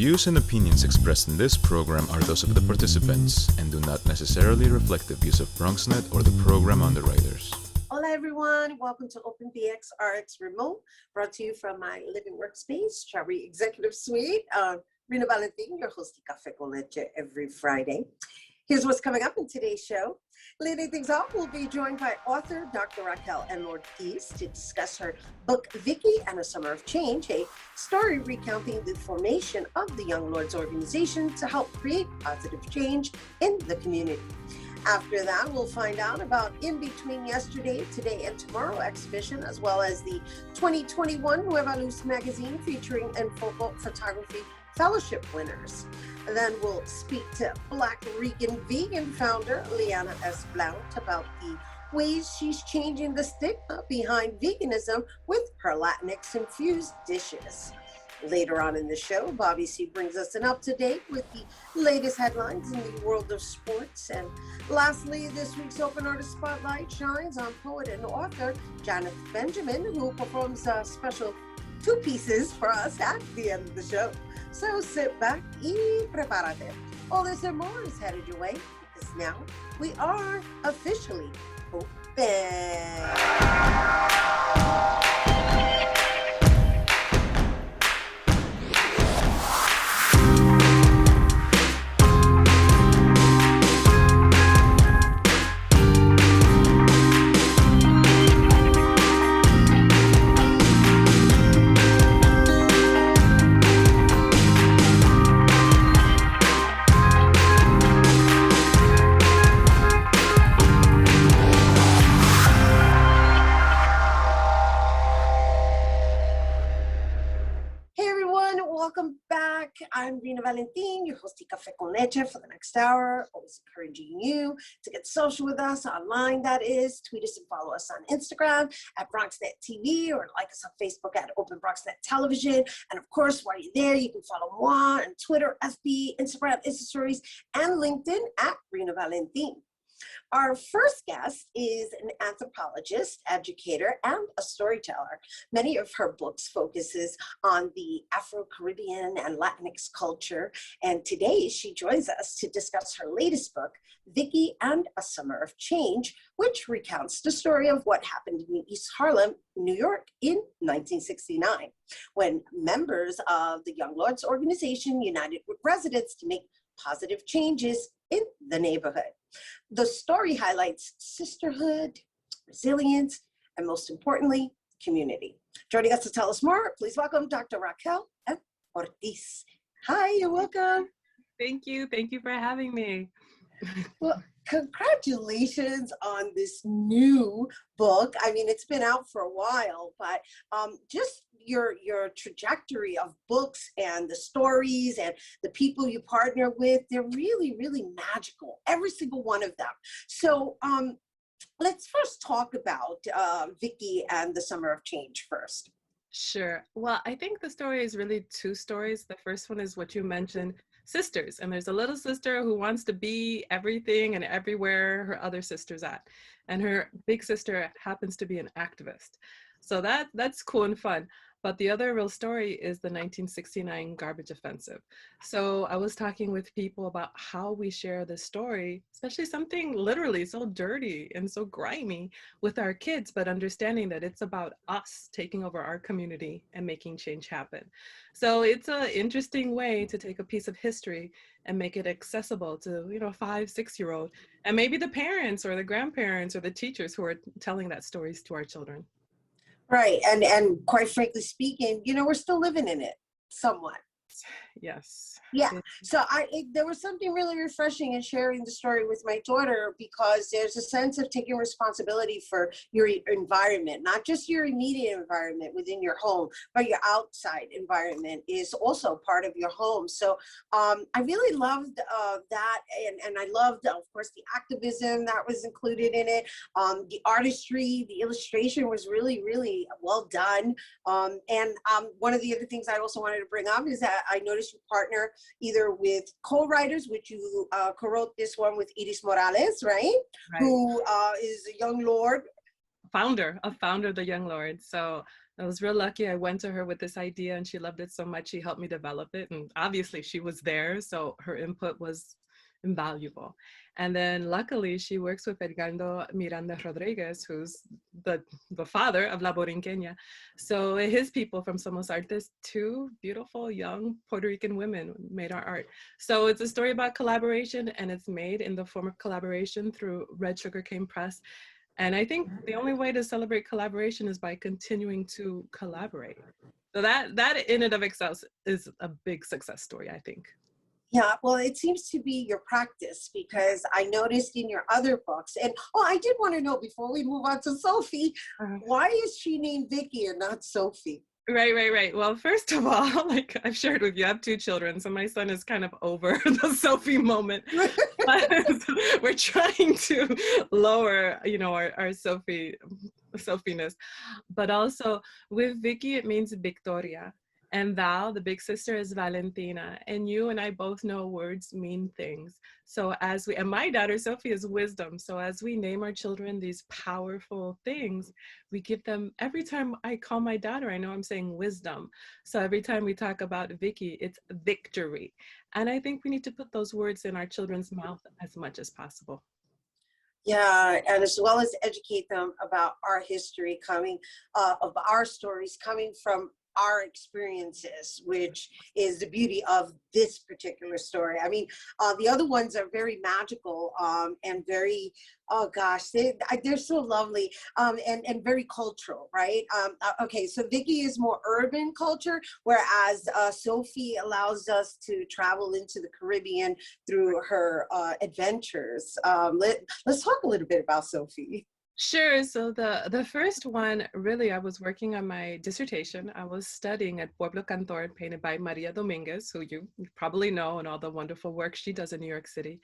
views and opinions expressed in this program are those of the participants and do not necessarily reflect the views of BronxNet or the program underwriters. Hola everyone, welcome to Open BxRx Remote, brought to you from my living workspace, Cherry Executive Suite. Rhina Valentin, your host of Café con Leche every Friday. Here's what's coming up in today's show. Leading things off, we'll be joined by author Dr. Raquel M.Ortiz to discuss her book, Vicki and a Summer of Change, a story recounting the formation of the Young Lords organization to help create positive change in the community. After that, we'll find out about In Between Yesterday, Today, and Tomorrow exhibition, as well as the 2021 Nueva Luz magazine featuring and Foco photography fellowship winners. And then we'll speak to Black Rican Vegan founder Lyana Blount about the ways she's changing the stigma behind veganism with her Latinx-infused dishes. Later on in the show, Bobby C brings us an up-to-date with the latest headlines in the world of sports. And lastly, this week's Open Artist Spotlight shines on poet and author Janeth Benjamin, who performs special two pieces for us at the end of the show. So sit back y prepárate. All this and more is headed your way because now we are officially open. Welcome back. I'm Rhina Valentin, your host of Café con Leche for the next hour. Always encouraging you to get social with us online, that is. Tweet us and follow us on Instagram at BronxNet TV or like us on Facebook at Open BronxNet Television. And of course, while you're there, you can follow moi on Twitter, FB, Instagram, Insta Stories, and LinkedIn at Rhina Valentin. Our first guest is an anthropologist, educator, and a storyteller. Many of her books focuses on the Afro-Caribbean and Latinx culture, and today she joins us to discuss her latest book, Vicki and a Summer of Change, which recounts the story of what happened in East Harlem, New York in 1969, when members of the Young Lords organization united with residents to make positive changes in the neighborhood. The story highlights sisterhood, resilience, and most importantly, community. Joining us to tell us more, please welcome Dr. Raquel M.Ortiz. Hi, you're welcome. Thank you. Thank you for having me. Well, congratulations on this new book. I mean, it's been out for a while, but just your trajectory of books and the stories and the people you partner with, they're really, really magical, every single one of them. So let's first talk about Vicki and the Summer of Change first. Sure. Well, I think the story is really two stories. The first one is what you mentioned, sisters. And there's a little sister who wants to be everything and everywhere her other sister's at. And her big sister happens to be an activist. So that's cool and fun. But the other real story is the 1969 garbage offensive. So I was talking with people about how we share this story, especially something literally so dirty and so grimy with our kids, but understanding that it's about us taking over our community and making change happen. So it's an interesting way to take a piece of history and make it accessible to, 5, 6-year-old, and maybe the parents or the grandparents or the teachers who are telling that stories to our children. Right, and quite frankly speaking, we're still living in it somewhat. Yes. Yeah. So there was something really refreshing in sharing the story with my daughter, because there's a sense of taking responsibility for your environment, not just your immediate environment within your home, but your outside environment is also part of your home. So I really loved that. And I loved, of course, the activism that was included in it. The artistry, the illustration was really, really well done. And one of the other things I also wanted to bring up is that I noticed you partner either with co-writers, which you co-wrote this one with Iris Morales, right? Who is a young lord founder of the Young Lords. So I was real lucky. I went to her with this idea and she loved it so much. She helped me develop it. And obviously she was there, so her input was invaluable. And then luckily she works with Edgardo Miranda Rodriguez, who's the father of La Borinqueña. So his people from Somos Artes, two beautiful young Puerto Rican women made our art. So it's a story about collaboration, and it's made in the form of collaboration through Red Sugarcane Press. And I think the only way to celebrate collaboration is by continuing to collaborate. So that in and of itself is a big success story, I think. Yeah, well, it seems to be your practice, because I noticed in your other books, and I did want to know before we move on to Sophie, why is she named Vicki and not Sophie? Right. Well, first of all, like I've shared with you, I have 2 children, so my son is kind of over the Sophie moment. We're trying to lower, our Sophiness. But also with Vicki, it means Victoria. And thou, the big sister, is Valentina. And you and I both know words mean things. So and my daughter, Sophie, is wisdom. So as we name our children these powerful things, we give them, every time I call my daughter, I know I'm saying wisdom. So every time we talk about Vicki, it's victory. And I think we need to put those words in our children's mouth as much as possible. Yeah, and as well as educate them about our history of our stories coming from our experiences, which is the beauty of this particular story. I mean, the other ones are very magical and very, they're so lovely and very cultural, right? Okay, so Vicki is more urban culture, whereas Sophie allows us to travel into the Caribbean through her adventures. Let's talk a little bit about Sophie. Sure. So the first one, really, I was working on my dissertation. I was studying at Pueblo Cantor, painted by Maria Dominguez, who you probably know, and all the wonderful work she does in New York City.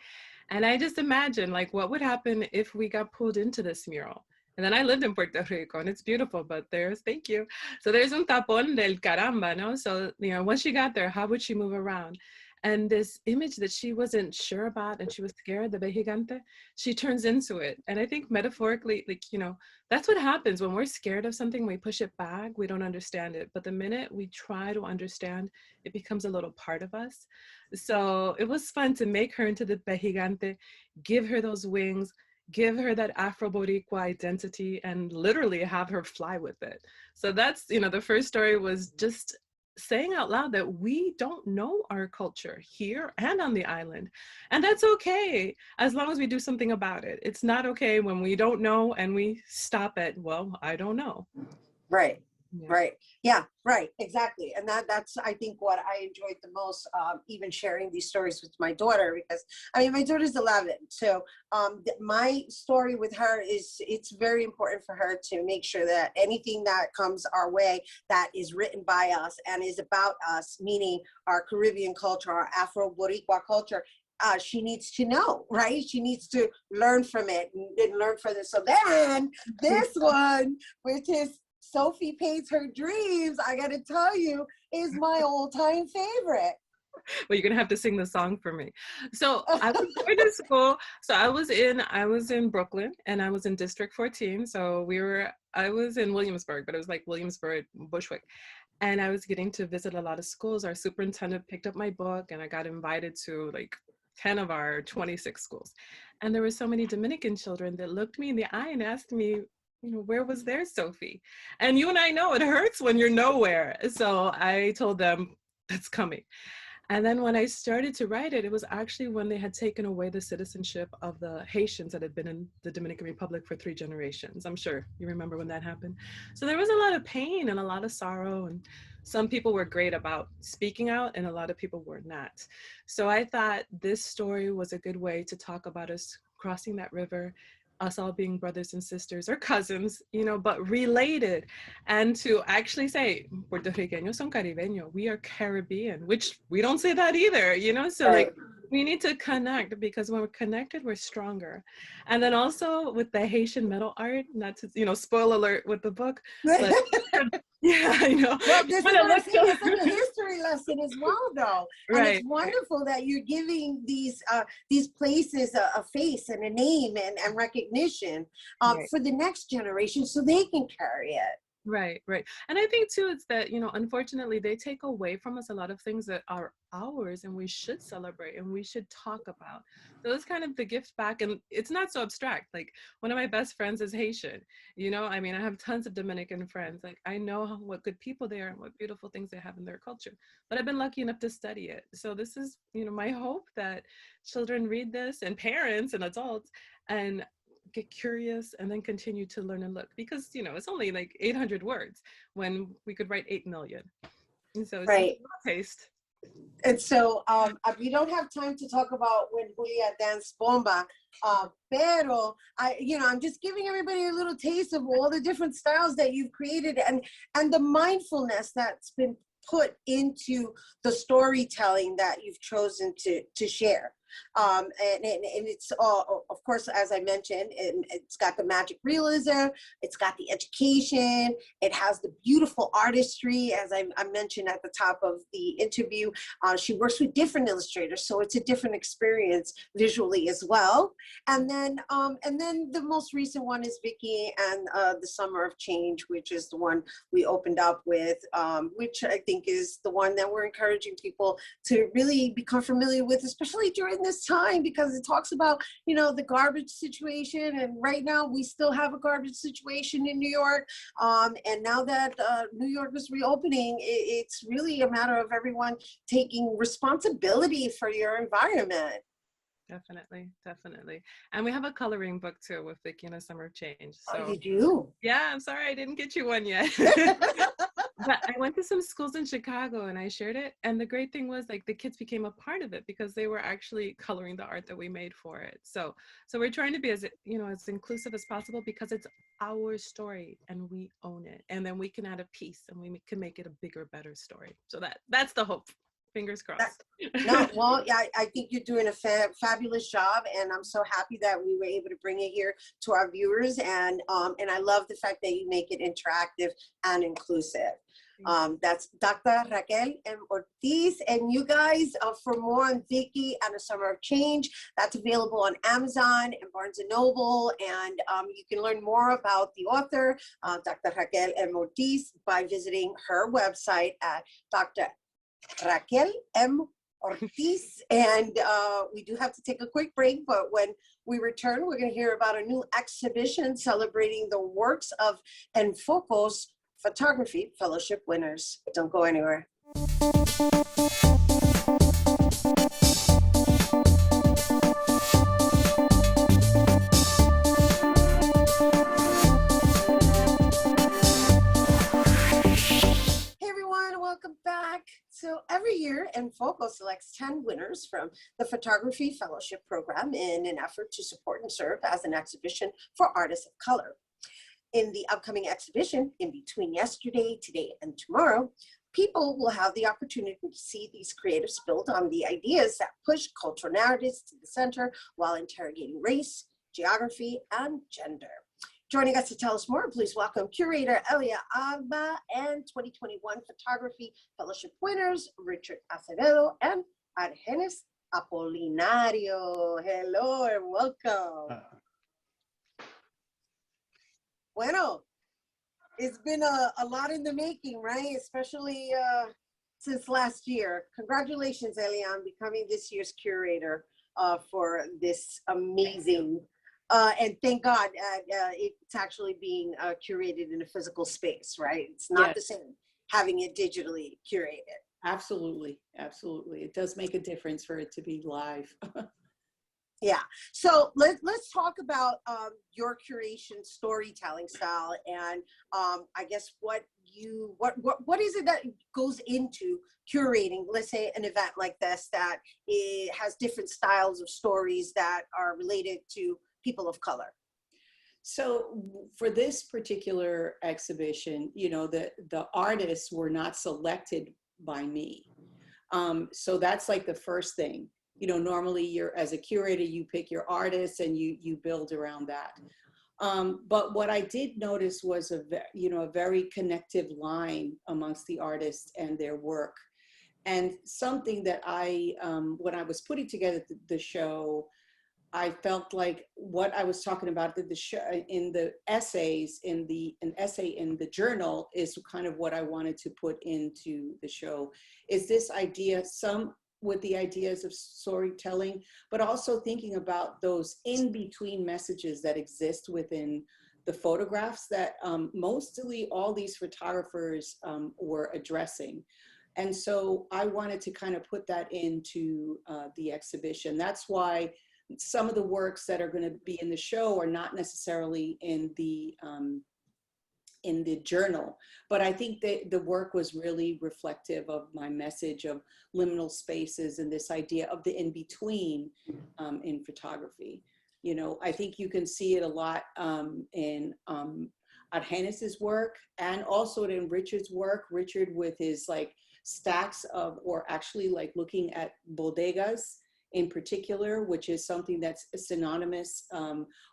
And I just imagined, like, what would happen if we got pulled into this mural? And then I lived in Puerto Rico, and it's beautiful, but thank you. So there's un tapón del caramba, no? So, once she got there, how would she move around? And this image that she wasn't sure about and she was scared, the Vejigante, she turns into it. And I think metaphorically, that's what happens when we're scared of something, we push it back, we don't understand it. But the minute we try to understand, it becomes a little part of us. So it was fun to make her into the Vejigante, give her those wings, give her that Afro-Boricua identity, and literally have her fly with it. So that's, the first story was just saying out loud that we don't know our culture here and on the island. And that's okay, as long as we do something about it. It's not okay when we don't know and we stop at, well, I don't know. Right. Yeah. Right. Yeah, right. Exactly. And that's, I think, what I enjoyed the most, even sharing these stories with my daughter, because my daughter's 11. So my story with her it's very important for her to make sure that anything that comes our way that is written by us and is about us, meaning our Caribbean culture, our Afro-Boricua culture, she needs to know, right? She needs to learn from it and learn from it. So then this one, which is Sophie Paints Her Dreams, I gotta tell you, is my all-time favorite. Well, you're gonna have to sing the song for me. So I was going to school. So I was in Brooklyn, and I was in District 14. So I was in Williamsburg, but it was like Williamsburg, Bushwick. And I was getting to visit a lot of schools. Our superintendent picked up my book, and I got invited to like 10 of our 26 schools. And there were so many Dominican children that looked me in the eye and asked me, where was their Sophie? And you and I know it hurts when you're nowhere. So I told them, that's coming. And then when I started to write it, it was actually when they had taken away the citizenship of the Haitians that had been in the Dominican Republic for 3 generations. I'm sure you remember when that happened. So there was a lot of pain and a lot of sorrow, and some people were great about speaking out and a lot of people were not. So I thought this story was a good way to talk about us crossing that river, us all being brothers and sisters or cousins, but related, and to actually say, Puerto Riqueños son caribeños, we are Caribbean, which we don't say that either, so right. Like, we need to connect, because when we're connected, we're stronger. And then also with the Haitian metal art, not to, spoil alert with the book, but Yeah, I know. Well, this is But what I'm looks saying. so It's like a history lesson as well, though. And right. it's wonderful that you're giving these places a face and a name and recognition Right. for the next generation so they can carry it. Right, right. And I think too, it's that, you know, unfortunately, they take away from us a lot of things that are ours and we should celebrate and we should talk about. So it's kind of the gift back. And it's not so abstract. Like one of my best friends is Haitian. You know, I mean, I have tons of Dominican friends. Like I know what good people they are and what beautiful things they have in their culture. But I've been lucky enough to study it. So this is, you know, my hope that children read this and parents and adults and get curious and then continue to learn and look, because you know it's only like 800 words when we could write 8 million, and so it's just Right. a taste. And so we don't have time to talk about when Julia danced bomba, pero I'm just giving everybody a little taste of all the different styles that you've created and the mindfulness that's been put into the storytelling that you've chosen to share. And it's all, of course, as I mentioned, it's got the magic realism, it's got the education, it has the beautiful artistry, as I mentioned at the top of the interview. She works with different illustrators, so it's a different experience visually as well. And then the most recent one is Vicki and the Summer of Change, which is the one we opened up with, which I think is the one that we're encouraging people to really become familiar with, especially during this time, because it talks about, the garbage situation. And right now we still have a garbage situation in New York. And now that New York is reopening, it's really a matter of everyone taking responsibility for your environment. Definitely. And we have a coloring book too with Vicki and a Summer of Change. So Oh, you do? yeah, I'm sorry I didn't get you one yet. But I went to some schools in Chicago and I shared it. And the great thing was like the kids became a part of it because they were actually coloring the art that we made for it. So we're trying to be as inclusive as possible because it's our story and we own it. And then we can add a piece and we can make it a bigger, better story. So that's the hope. Fingers crossed. No, well, yeah, I think you're doing a fabulous job, and I'm so happy that we were able to bring it here to our viewers. And I love the fact that you make it interactive and inclusive. That's Dr. Raquel M.Ortiz, and you guys, for more on Vicki and a Summer of Change, that's available on Amazon and Barnes & Noble, and you can learn more about the author, Dr. Raquel M.Ortiz, by visiting her website at Dr. Raquel M. Ortiz. And we do have to take a quick break, but when we return, we're going to hear about a new exhibition celebrating the works of Foco's photography fellowship winners. Don't go anywhere. Welcome back. So every year, Foco selects 10 winners from the Photography Fellowship Program in an effort to support and serve as an exhibition for artists of color. In the upcoming exhibition, In Between Yesterday, Today, and Tomorrow, people will have the opportunity to see these creatives build on the ideas that push cultural narratives to the center while interrogating race, geography, and gender. Joining us to tell us more, please welcome Curator Elia, Alba, and 2021 Photography Fellowship winners, Richard Acevedo and Argenis Apolinario. Hello and welcome. Bueno, it's been a lot in the making, right? Especially since last year. Congratulations, Elia, on becoming this year's curator for this amazing and thank God it's actually being curated in a physical space, right? It's not the same having it digitally curated. Absolutely. It does make a difference for it to be live. Yeah. So let's talk about your curation storytelling style, and I guess what is it that goes into curating, let's say, an event like this that it has different styles of stories that are related to people of color? So for this particular exhibition, the artists were not selected by me. So that's like the first thing. Normally as a curator, you pick your artists and you build around that. But what I did notice was a very connective line amongst the artists and their work. And something that when I was putting together the show, I felt like what I was talking about the show, in the essays, an essay in the journal is kind of what I wanted to put into the show, is this idea, some with the ideas of storytelling, but also thinking about those in-between messages that exist within the photographs that mostly all these photographers were addressing. And so I wanted to kind of put that into the exhibition. That's why some of the works that are going to be in the show are not necessarily in the journal, but I think that the work was really reflective of my message of liminal spaces and this idea of the in-between in photography. I think you can see it a lot in Argenis's work, and also in Richard's work. Richard with his like stacks of, or actually like looking at bodegas in particular, which is something that's synonymous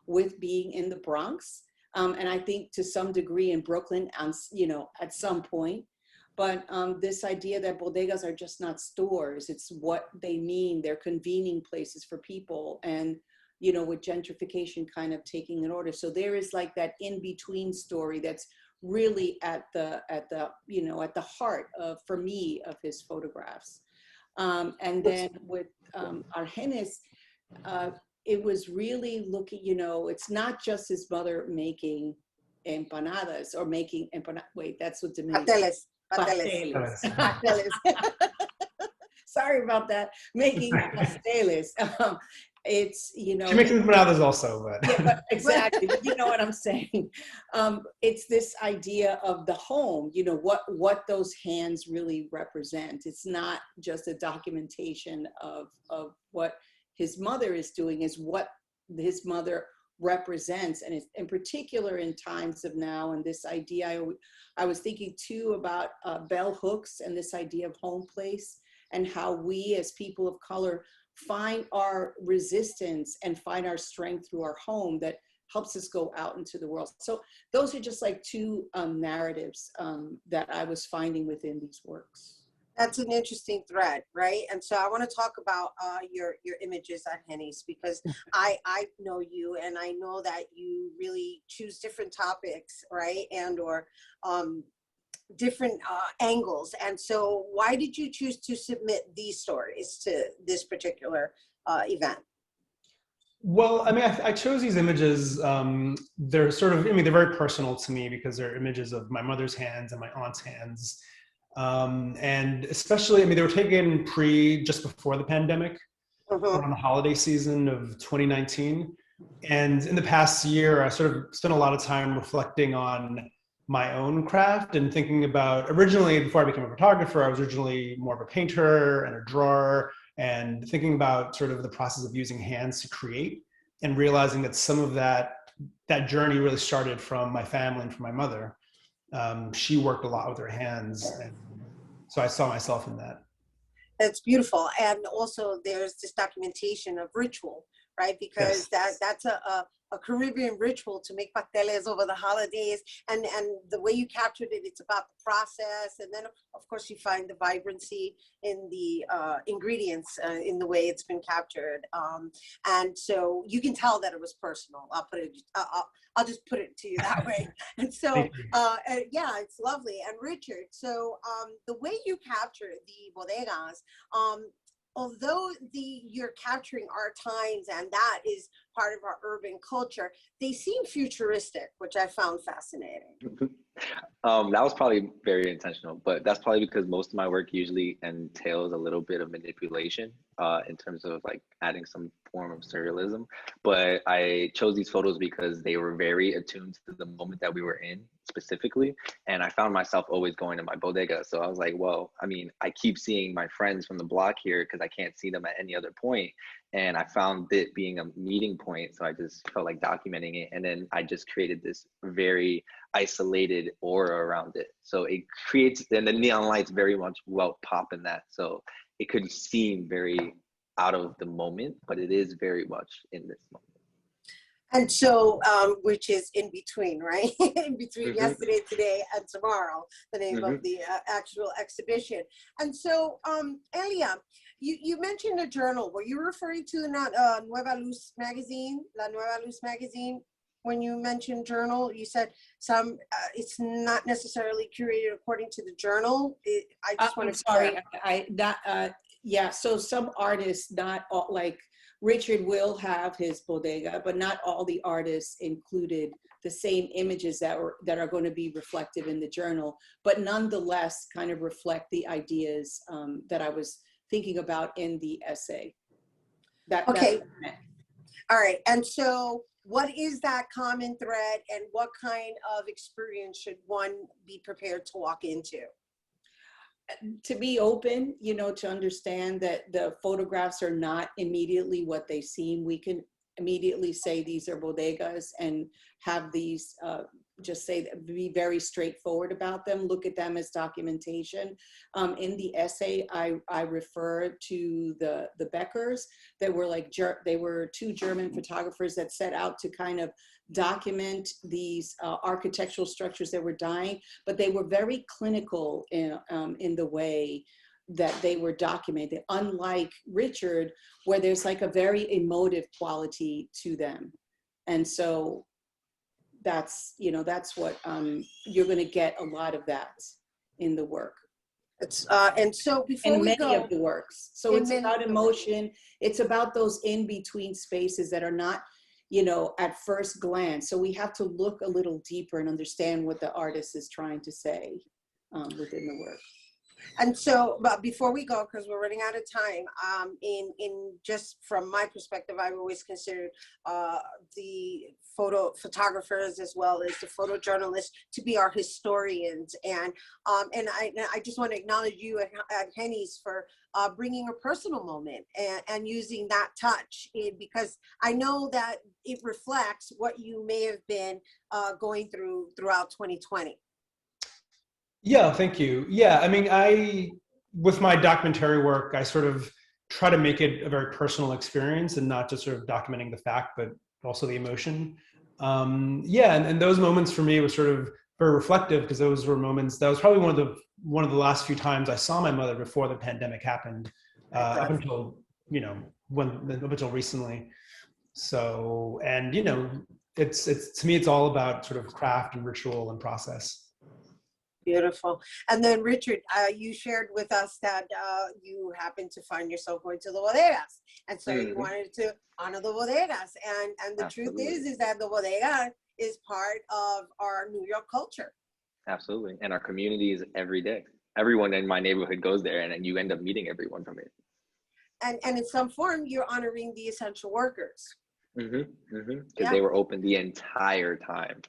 with being in the Bronx. And I think to some degree in Brooklyn, at some point. But this idea that bodegas are just not stores, it's what they mean. They're convening places for people, and with gentrification kind of taking an order. So there is like that in-between story that's really at the heart of, for me, of his photographs. And then with Argenis, it was really looking, it's not just his mother making empanadas or making wait, that's what Dominican. Pasteles. Sorry about that. Making pasteles. It's, She makes empanadas also, but. Yeah, but exactly. But you know what I'm saying? It's this idea of the home, what those hands really represent. It's not just a documentation of what his mother is doing, is what his mother represents. And it's in particular in times of now, and this idea, I was thinking too about bell hooks and this idea of home place, and how we as people of color find our resistance and find our strength through our home that helps us go out into the world. So those are just like two narratives that I was finding within these works. That's an interesting thread, right? And so I want to talk about your images at Argenis, because I know you, and I know that you really choose different topics, right? And or different angles. And so why did you choose to submit these stories to this particular event? Well, I mean, I chose these images. They're sort of, they're very personal to me because they're images of my mother's hands and my aunt's hands. And especially, they were taken just before the pandemic, around the holiday season of 2019. And in the past year, I sort of spent a lot of time reflecting on my own craft and thinking about, originally, before I became a photographer, I was originally more of a painter and a drawer, and thinking about sort of the process of using hands to create, and realizing that some of that journey really started from my family and from my mother. She worked a lot with her hands, and so I saw myself in that. That's beautiful. And also there's this documentation of ritual, right? Because that's a Caribbean ritual to make pasteles over the holidays, and the way you captured it, it's about the process, and then of course you find the vibrancy in the ingredients in the way it's been captured, and so you can tell that it was personal. I'll just put it to you that way. And so yeah, it's lovely. And Richard, so the way you capture the bodegas, although you're capturing our times, and that is part of our urban culture, they seem futuristic, which I found fascinating. That was probably very intentional, but that's probably because most of my work usually entails a little bit of manipulation in terms of like adding some form of surrealism. But I chose these photos because they were very attuned to the moment that we were in specifically. And I found myself always going to my bodega. So I was like, well, I keep seeing my friends from the block here because I can't see them at any other point. And I found it being a meeting point. So I just felt like documenting it. And then I just created this very isolated aura around it. So it creates, and the neon lights very much pop in that. So it could seem very out of the moment, but it is very much in this moment. And so, which is in between, right? In between yesterday, today, and tomorrow, the name of the actual exhibition. And so, Elia, you mentioned a journal. Were you referring to Nueva Luz magazine, La Nueva Luz magazine? When you mentioned journal, you said it's not necessarily curated according to the journal. I just want to. Sorry, yeah. So some artists, not all, like Richard will have his bodega, but not all the artists included the same images that are going to be reflective in the journal, but nonetheless kind of reflect the ideas that I was thinking about in the essay. Okay. All right. And so what is that common thread, and what kind of experience should one be prepared to walk into? To be open, you know, to understand that the photographs are not immediately what they seem. We can immediately say these are bodegas and have these, just say, be very straightforward about them, look at them as documentation. In the essay, I refer to the Beckers. They were like, they were two German photographers that set out to kind of document these architectural structures that were dying, but they were very clinical in the way that they were documented, unlike Richard, where there's like a very emotive quality to them. And so that's, you know, that's what you're going to get a lot of that in the work. It's and so before we go, many of the works. So it's about emotion. It's about those in-between spaces that are not, you know, at first glance. So we have to look a little deeper and understand what the artist is trying to say within the work. And so, but before we go, because we're running out of time, in just from my perspective, I've always considered the photographers as well as the photojournalists to be our historians, and I just want to acknowledge you at Henny's for bringing a personal moment and using that touch, because I know that it reflects what you may have been going throughout 2020. Yeah, thank you. Yeah, I mean, with my documentary work, I sort of try to make it a very personal experience and not just sort of documenting the fact, but also the emotion. Yeah, and those moments for me were sort of very reflective, because those were moments, that was probably one of the last few times I saw my mother before the pandemic happened, up until, you know, up until recently. So, and, you know, it's to me, it's all about sort of craft and ritual and process. Beautiful. And then Richard, you shared with us that you happened to find yourself going to the bodegas, and so you wanted to honor the bodegas. And the truth is that the bodega is part of our New York culture. Absolutely, and our communities every day. Everyone in my neighborhood goes there, and then you end up meeting everyone from it. And in some form, you're honoring the essential workers. Because they were open the entire time.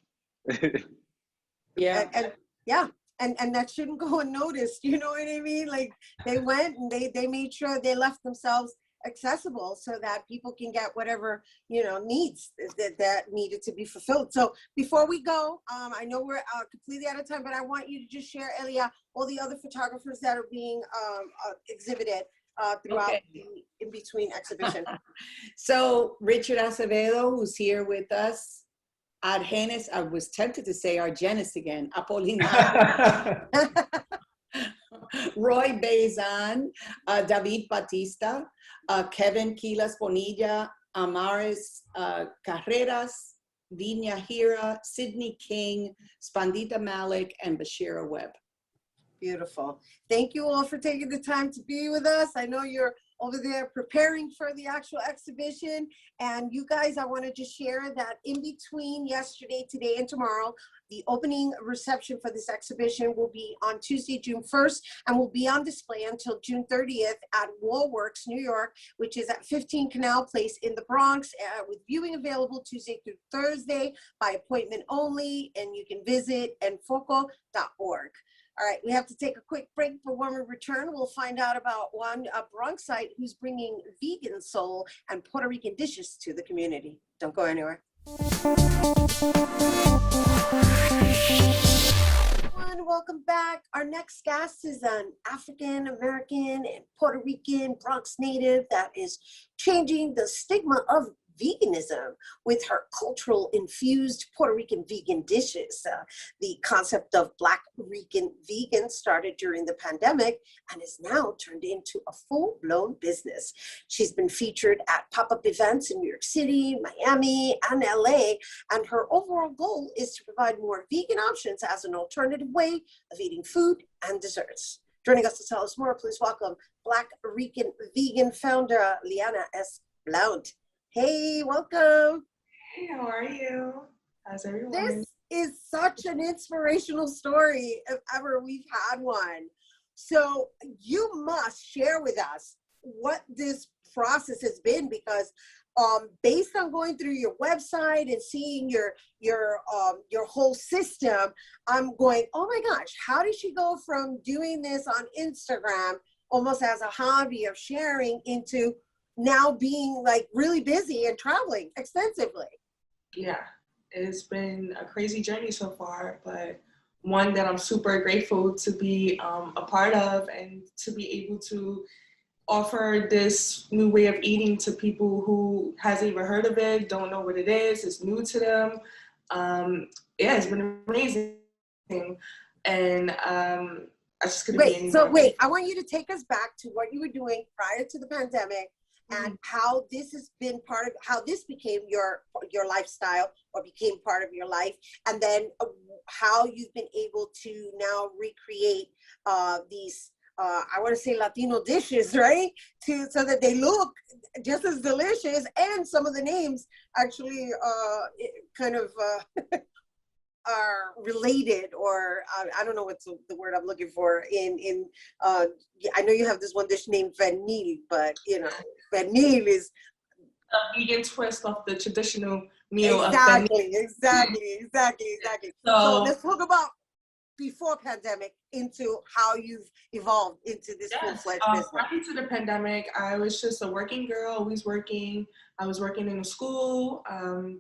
And that shouldn't go unnoticed, you know what I mean? Like, they went and they made sure they left themselves accessible so that people can get whatever, you know, needs that needed to be fulfilled. So before we go, I know we're completely out of time, but I want you to just share, Elia, all the other photographers that are being exhibited throughout the in-between exhibition. So Richard Acevedo, who's here with us, Argenis, I was tempted to say Argenis again, Apolinario, Roy Bezan, David Batista, Kevin Quilas Bonilla, Amaris Carreras, Vinya Hira, Sydney King, Spandita Malik, and Bashira Webb. Beautiful. Thank you all for taking the time to be with us. I know you're over there preparing for the actual exhibition. And you guys, I want to just share that in between yesterday, today, and tomorrow, the opening reception for this exhibition will be on Tuesday, June 1st, and will be on display until June 30th at Woolworks, New York, which is at 15 Canal Place in the Bronx, with viewing available Tuesday through Thursday by appointment only, and you can visit Foco.org. All right, we have to take a quick break, but when we return, we'll find out about one Bronxite who's bringing vegan soul and Puerto Rican dishes to the community. Don't go anywhere. Everyone, welcome back. Our next guest is an African American and Puerto Rican Bronx native that is changing the stigma of veganism with her cultural infused Puerto Rican vegan dishes. The concept of Black Rican Vegan started during the pandemic and is now turned into a full-blown business. She's been featured at pop-up events in New York City, Miami, and LA, and her overall goal is to provide more vegan options as an alternative way of eating food and desserts. Joining us to tell us more, please welcome Black Rican Vegan founder Lyana Blount. Hey, welcome. Hey, how are you? How's everyone? This is such an inspirational story if ever we've had one. So you must share with us what this process has been, because based on going through your website and seeing your whole system, I'm going, oh my gosh, how did she go from doing this on Instagram almost as a hobby of sharing into now being like really busy and traveling extensively? Yeah, it's been a crazy journey so far, but one that I'm super grateful to be a part of, and to be able to offer this new way of eating to people who hasn't even heard of it, don't know what it is, it's new to them. Yeah, it's been amazing. And I just couldn't be anymore. Wait, I want you to take us back to what you were doing prior to the pandemic, and how this has been part of, how this became your lifestyle or became part of your life, and then how you've been able to now recreate these I want to say Latino dishes, right? So that they look just as delicious, and some of the names actually kind of are related, or I don't know what's the word I'm looking for. I know you have this one dish named Vanille, but you know, Vanille is a vegan twist of the traditional meal. Exactly. So let's talk about before pandemic into how you've evolved into this full-fledged business. Prior to the pandemic, I was just a working girl, always working. I was working in a school,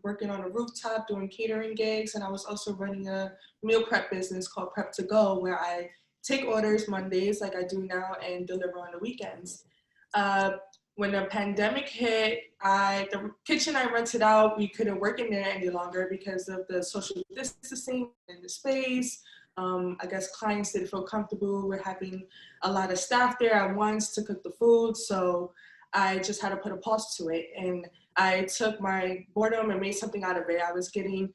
working on a rooftop, doing catering gigs, and I was also running a meal prep business called Prep to Go, where I take orders Mondays like I do now and deliver on the weekends. When the pandemic hit, the kitchen I rented out, we couldn't work in there any longer because of the social distancing in the space. I guess clients didn't feel comfortable with having a lot of staff there at once to cook the food, so I just had to put a pause to it. And I took my boredom and made something out of it. I was cooking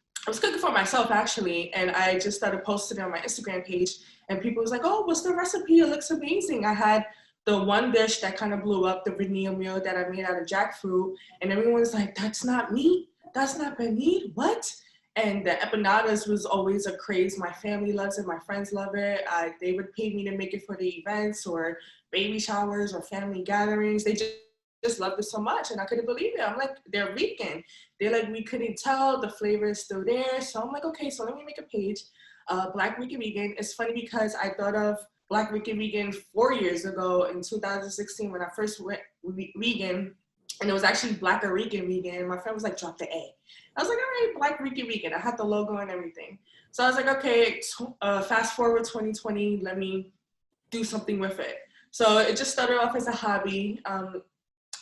for myself actually, and I just started posting it on my Instagram page, and people was like, oh, what's the recipe? It looks amazing. I had the one dish that kind of blew up, the vanilla meal that I made out of jackfruit, and everyone's like, that's not meat, that's not panini, what? And the empanadas was always a craze. My family loves it, my friends love it. They would pay me to make it for the events or baby showers or family gatherings. They just loved it so much, and I couldn't believe it. I'm like, they're vegan. They're like, we couldn't tell, the flavor is still there. So I'm like, okay, so let me make a page, Black Rican Vegan. It's funny because I thought of Black Rican Vegan 4 years ago in 2016 when I first went vegan, and it was actually Black Rican Vegan. And my friend was like, drop the A. I was like, all right, Black Rican Vegan. I had the logo and everything. So I was like, okay, fast forward 2020, let me do something with it. So it just started off as a hobby,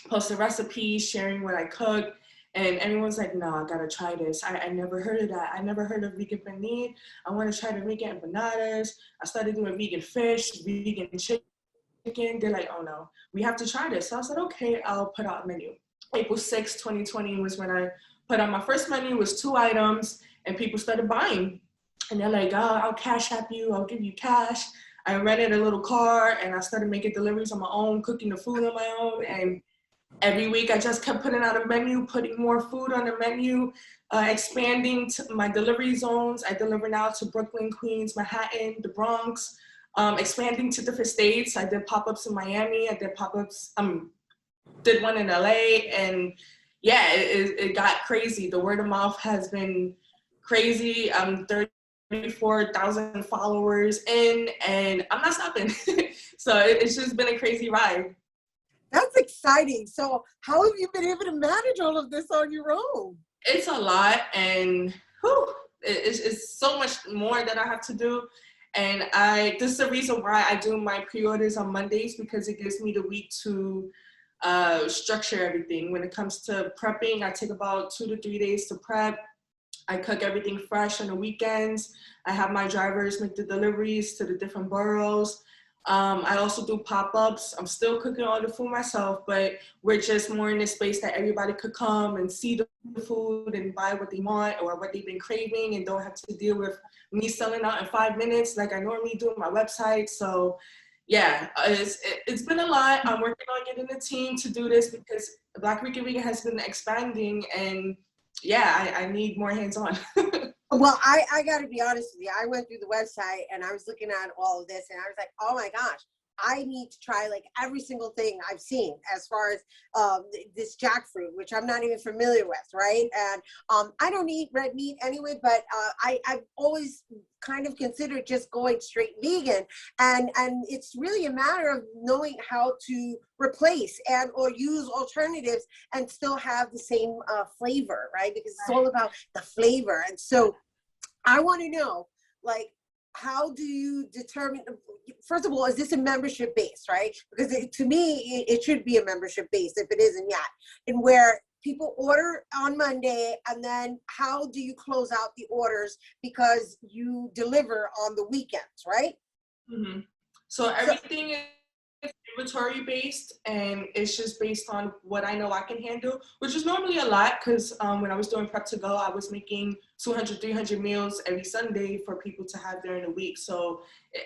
posting recipes, sharing what I cook, and everyone's like, no, I gotta try this. I never heard of that. I never heard of vegan paneer. I wanna try the vegan empanadas. I started doing vegan fish, vegan chicken. They're like, oh no, we have to try this. So I said, okay, I'll put out a menu. April 6, 2020 was when I put out my first menu. It was 2 items, and people started buying. And they're like, oh, I'll cash app you, I'll give you cash. I rented a little car, and I started making deliveries on my own, cooking the food on my own. And every week I just kept putting out a menu, putting more food on the menu, expanding to my delivery zones. I deliver now to Brooklyn, Queens, Manhattan, the Bronx, expanding to different states. I did pop-ups in Miami. I did pop-ups, did one in LA, and yeah, it got crazy. The word of mouth has been crazy. I'm 34,000 followers in, and I'm not stopping. So it's just been a crazy ride. That's exciting. So how have you been able to manage all of this on your own? It's a lot, and it's so much more that I have to do. And this is the reason why I do my pre-orders on Mondays, because it gives me the week to structure everything. When it comes to prepping, I take about 2 to 3 days to prep. I cook everything fresh on the weekends. I have my drivers make the deliveries to the different boroughs. I also do pop-ups. I'm still cooking all the food myself, but we're just more in a space that everybody could come and see the food and buy what they want or what they've been craving and don't have to deal with me selling out in 5 minutes like I normally do on my website. So yeah, it's been a lot. I'm working on getting a team to do this because Black Rican Vegan has been expanding, and yeah, I need more hands-on. Well, I got to be honest with you. I went through the website and I was looking at all of this and I was like, oh my gosh, I need to try like every single thing I've seen as far as this jackfruit, which I'm not even familiar with, right? And I don't eat red meat anyway, but I've always kind of considered just going straight vegan. And it's really a matter of knowing how to replace and or use alternatives and still have the same flavor, right? Because it's all about the flavor. And so I want to know, like, how do you determine, first of all, is this a membership base, right? Because to me, it should be a membership base if it isn't yet. And where people order on Monday, and then how do you close out the orders because you deliver on the weekends, right? Mm-hmm. So everything is inventory based, and it's just based on what I know I can handle, which is normally a lot because when I was doing Prep to Go, I was making 200, 300 meals every Sunday for people to have during the week. So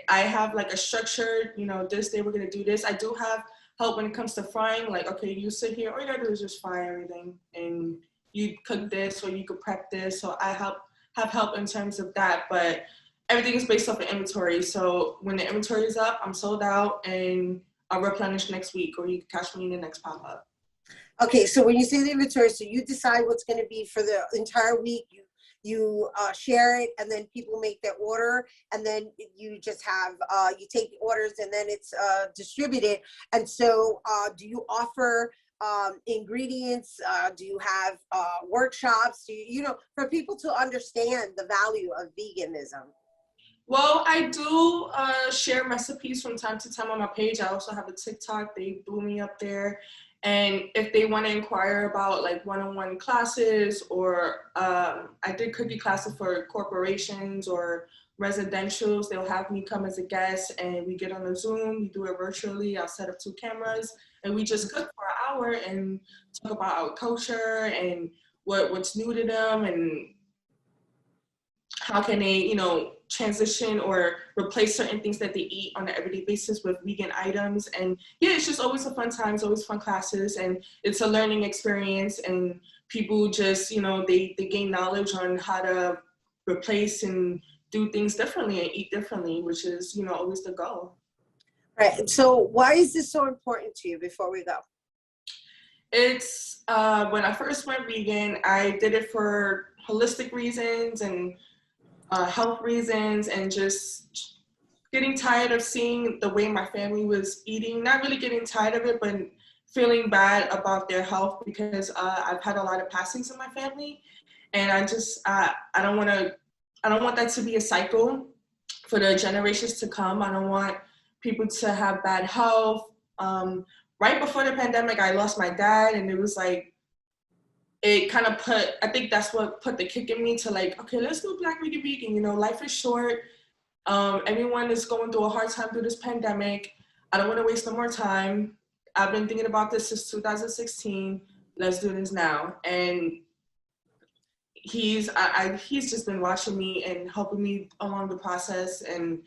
I have like a structured, you know, this day we're going to do this. I do have help when it comes to frying, like, okay, you sit here, all you gotta do is just fry everything and you cook this or you could prep this. So I have help in terms of that, but everything is based off of inventory. So when the inventory is up, I'm sold out and I'll replenish next week, or you can catch me in the next pop-up. Okay, so when you say the inventory, so you decide what's going to be for the entire week, you share it, and then people make their order, and then you just have, you take the orders and then it's distributed. And so do you offer ingredients? Do you have workshops? Do you know, for people to understand the value of veganism? Well, I do share recipes from time to time on my page. I also have a TikTok. They blew me up there. And if they want to inquire about like one-on-one classes, or I did cookie classes for corporations or residentials, they'll have me come as a guest and we get on a Zoom. We do it virtually. I'll set up 2 cameras and we just cook for an hour and talk about our culture and what's new to them and how can they, you know, transition or replace certain things that they eat on an everyday basis with vegan items. And yeah, it's just always a fun time. It's always fun classes, and it's a learning experience, and people just, you know, they gain knowledge on how to replace and do things differently and eat differently, which is, you know, always the goal. Right. And so why is this so important to you before we go? It's when I first went vegan, I did it for holistic reasons and health reasons, and just getting tired of seeing the way my family was eating. Not really getting tired of it, but feeling bad about their health because I've had a lot of passings in my family, and I just I don't want that to be a cycle for the generations to come. I don't want people to have bad health. Right before the pandemic, I lost my dad, and it was like, it kind of put, I think that's what put the kick in me to like, okay, let's do Black Rican Vegan. You know, life is short. Everyone is going through a hard time through this pandemic. I don't want to waste no more time. I've been thinking about this since 2016. Let's do this now. And he's just been watching me and helping me along the process. And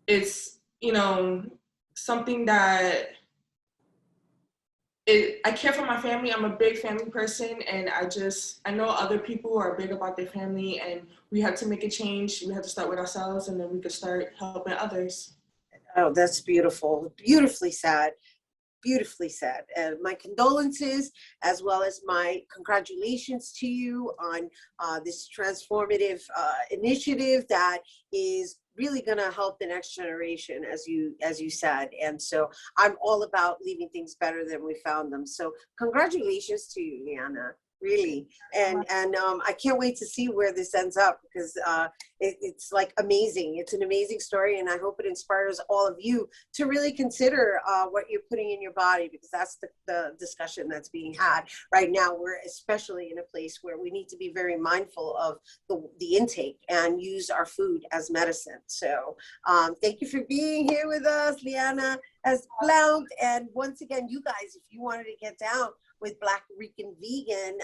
it's, you know, something that I care for my family. I'm a big family person, and I know other people are big about their family, and we have to make a change. We have to start with ourselves, and then we can start helping others. Oh, that's beautiful. Beautifully said. Beautifully said. My condolences, as well as my congratulations to you on this transformative initiative that is really going to help the next generation, as you said. And so I'm all about leaving things better than we found them. So congratulations to you, Lyana. really. And I can't wait to see where this ends up, because it's like amazing. It's an amazing story, and I hope it inspires all of you to really consider what you're putting in your body, because that's the discussion that's being had right now. We're especially in a place where we need to be very mindful of the intake and use our food as medicine. So thank you for being here with us, Lyana Blount. And once again, you guys, if you wanted to get down with Black Rican Vegan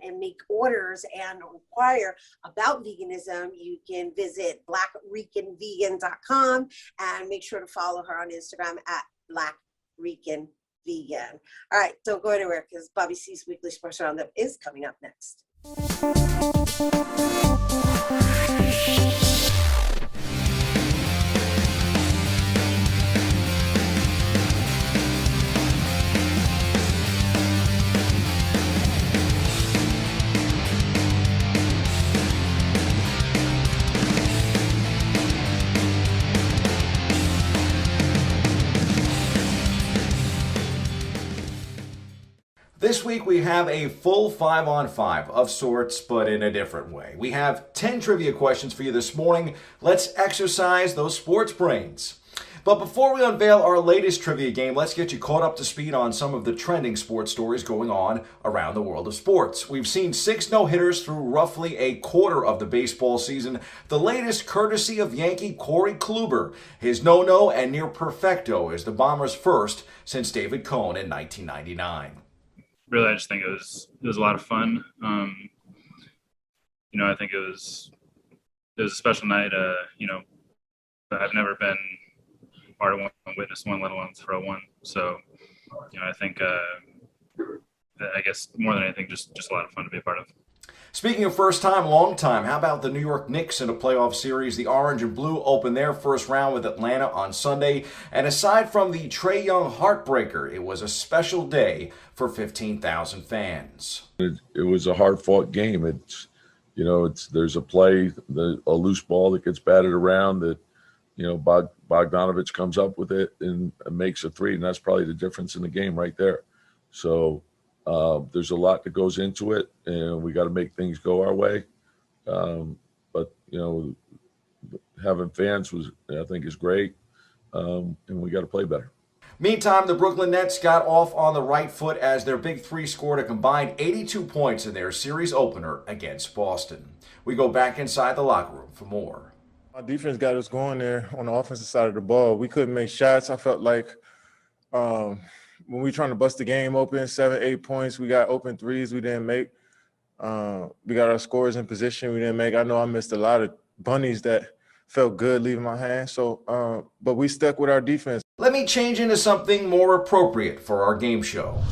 and make orders and inquire about veganism, you can visit blackricanvegan.com and make sure to follow her on Instagram at Black Rican Vegan. All right, don't go anywhere, because Bobby C's Weekly Sports Roundup is coming up next. This week we have a full 5-on-5 of sorts, but in a different way. We have 10 trivia questions for you this morning. Let's exercise those sports brains. But before we unveil our latest trivia game, let's get you caught up to speed on some of the trending sports stories going on around the world of sports. We've seen 6 no-hitters through roughly a quarter of the baseball season, the latest courtesy of Yankee Corey Kluber. His no-no and near perfecto is the Bombers' first since David Cohn in 1999. Really, I just think it was a lot of fun. I think it was a special night. I've never been part of one, witnessed one, let alone throw one. So, I think I guess more than anything, just a lot of fun to be a part of. Speaking of first time, long time, how about the New York Knicks in a playoff series? The Orange and Blue opened their first round with Atlanta on Sunday. And aside from the Trae Young heartbreaker, it was a special day for 15,000 fans. It was a hard-fought game. There's a play, a loose ball that gets batted around that, Bogdanovich comes up with it and makes a three, and that's probably the difference in the game right there. So there's a lot that goes into it, and we got to make things go our way. But having fans I think is great, and we got to play better. Meantime, the Brooklyn Nets got off on the right foot as their Big Three scored a combined 82 points in their series opener against Boston. We go back inside the locker room for more. Our defense got us going there on the offensive side of the ball. We couldn't make shots. I felt like when we were trying to bust the game open, 7-8 points, we got open threes we didn't make. We got our scores in position we didn't make. I know I missed a lot of bunnies that felt good leaving my hand. So, but we stuck with our defense. Let me change into something more appropriate for our game show.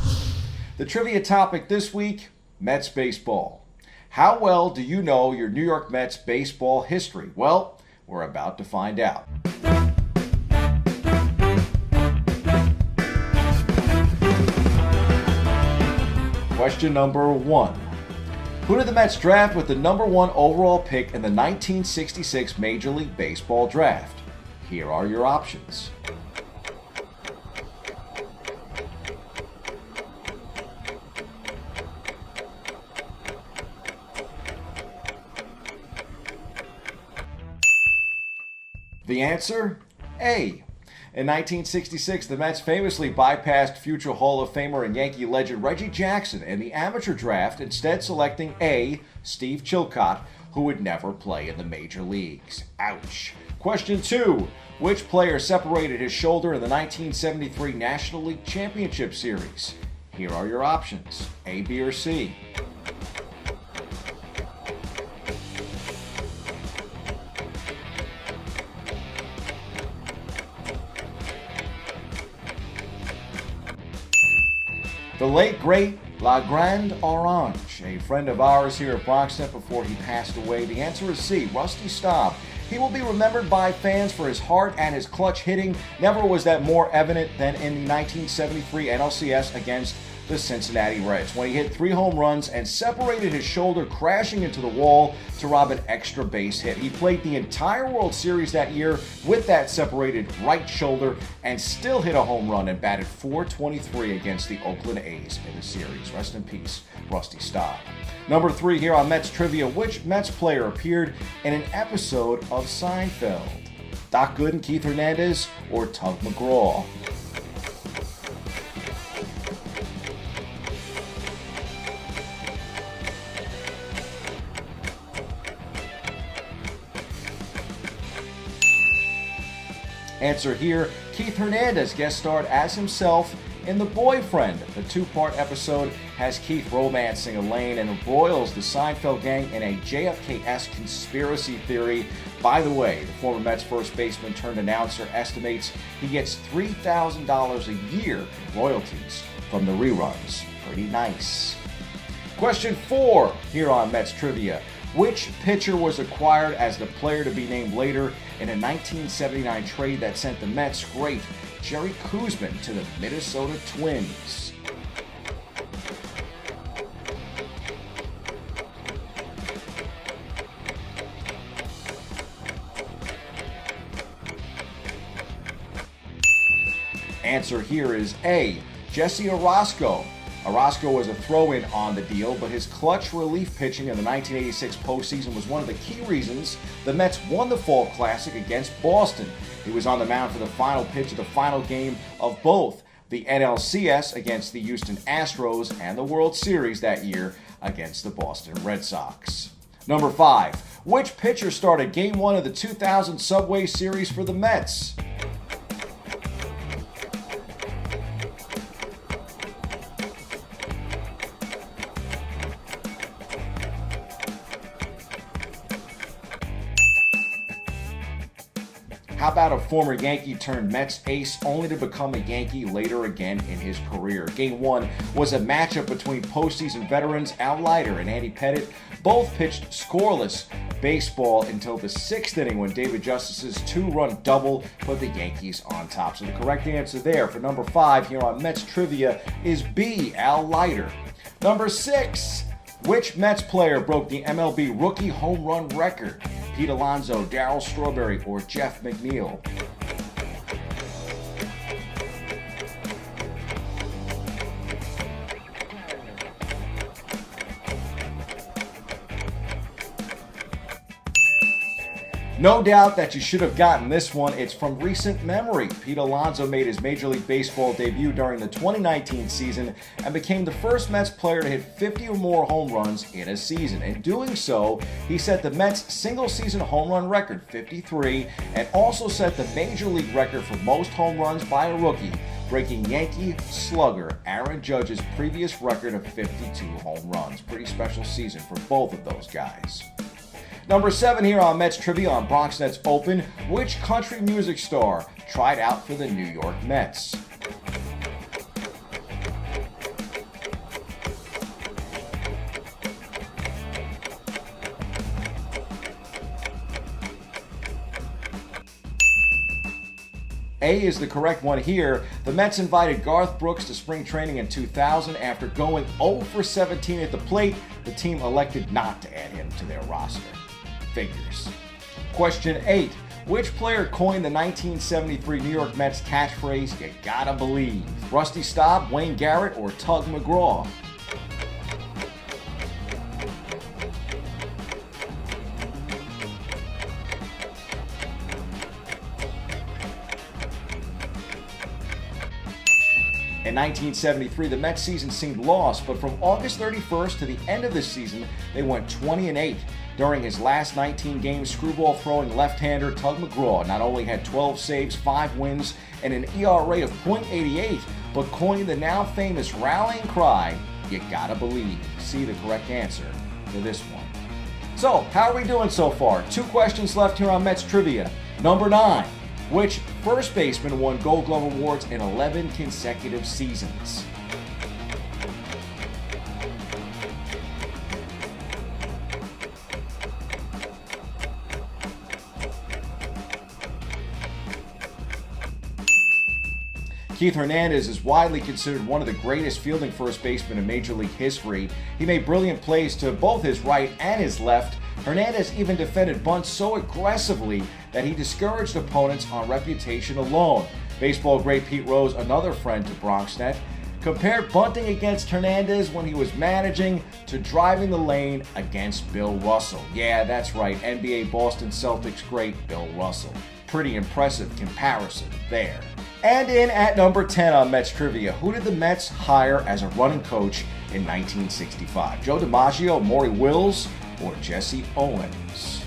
The trivia topic this week, Mets baseball. How well do you know your New York Mets baseball history? Well, we're about to find out. Question number 1. Who did the Mets draft with the number 1 overall pick in the 1966 Major League Baseball draft? Here are your options. The answer? A. In 1966, the Mets famously bypassed future Hall of Famer and Yankee legend Reggie Jackson in the amateur draft, instead selecting A. Steve Chilcott, who would never play in the major leagues. Ouch. Question 2. Which player separated his shoulder in the 1973 National League Championship Series? Here are your options. A, B, or C. The late, great La Grande Orange, a friend of ours here at BxRx before he passed away. The answer is C, Rusty Staub. He will be remembered by fans for his heart and his clutch hitting. Never was that more evident than in the 1973 NLCS against the Cincinnati Reds when he hit 3 home runs and separated his shoulder, crashing into the wall to rob an extra base hit. He played the entire World Series that year with that separated right shoulder and still hit a home run and batted .423 against the Oakland A's in the series. Rest in peace, Rusty Staub. Number 3 here on Mets Trivia. Which Mets player appeared in an episode of Seinfeld? Doc Gooden, Keith Hernandez, or Tug McGraw? Answer here, Keith Hernandez guest starred as himself in The Boyfriend. The 2-part episode has Keith romancing Elaine and embroils the Seinfeld gang in a JFK-esque conspiracy theory. By the way, the former Mets first baseman turned announcer estimates he gets $3,000 a year in royalties from the reruns. Pretty nice. Question 4 here on Mets Trivia. Which pitcher was acquired as the player to be named later in a 1979 trade that sent the Mets great Jerry Koosman to the Minnesota Twins? Answer here is A, Jesse Orosco. Orosco was a throw-in on the deal, but his clutch relief pitching in the 1986 postseason was one of the key reasons the Mets won the Fall Classic against Boston. He was on the mound for the final pitch of the final game of both the NLCS against the Houston Astros and the World Series that year against the Boston Red Sox. Number 5. Which pitcher started Game 1 of the 2000 Subway Series for the Mets? How about a former Yankee turned Mets ace only to become a Yankee later again in his career? Game 1 was a matchup between postseason veterans Al Leiter and Andy Pettitte. Both pitched scoreless baseball until the 6th inning when David Justice's 2-run double put the Yankees on top. So the correct answer there for number 5 here on Mets Trivia is B, Al Leiter. Number 6. Which Mets player broke the MLB rookie home run record? Pete Alonso, Darryl Strawberry, or Jeff McNeil? No doubt that you should have gotten this one. It's from recent memory. Pete Alonso made his Major League Baseball debut during the 2019 season and became the first Mets player to hit 50 or more home runs in a season. In doing so, he set the Mets' single-season home run record, 53, and also set the Major League record for most home runs by a rookie, breaking Yankee slugger Aaron Judge's previous record of 52 home runs. Pretty special season for both of those guys. Number 7 here on Mets Trivia on Bronx Nets Open. Which country music star tried out for the New York Mets? A is the correct one here. The Mets invited Garth Brooks to spring training in 2000. After going 0 for 17 at the plate, the team elected not to add him to their roster. Figures. Question 8. Which player coined the 1973 New York Mets catchphrase, "You gotta believe"? Rusty Staub, Wayne Garrett, or Tug McGraw? In 1973, the Mets season seemed lost, but from August 31st to the end of the season, they went 20-8. During his last 19 games, screwball-throwing left-hander Tug McGraw not only had 12 saves, 5 wins, and an ERA of .88, but coined the now famous rallying cry, "You gotta believe." See the correct answer to this one. So, how are we doing so far? 2 questions left here on Mets Trivia. Number 9. Which first baseman won Gold Glove awards in 11 consecutive seasons? Keith Hernandez is widely considered one of the greatest fielding first basemen in Major League history. He made brilliant plays to both his right and his left. Hernandez even defended bunts so aggressively that he discouraged opponents on reputation alone. Baseball great Pete Rose, another friend to BronxNet, compared bunting against Hernandez when he was managing to driving the lane against Bill Russell. Yeah, that's right, NBA Boston Celtics great Bill Russell. Pretty impressive comparison there. And in at number 10 on Mets Trivia, who did the Mets hire as a running coach in 1965? Joe DiMaggio, Maury Wills, or Jesse Owens?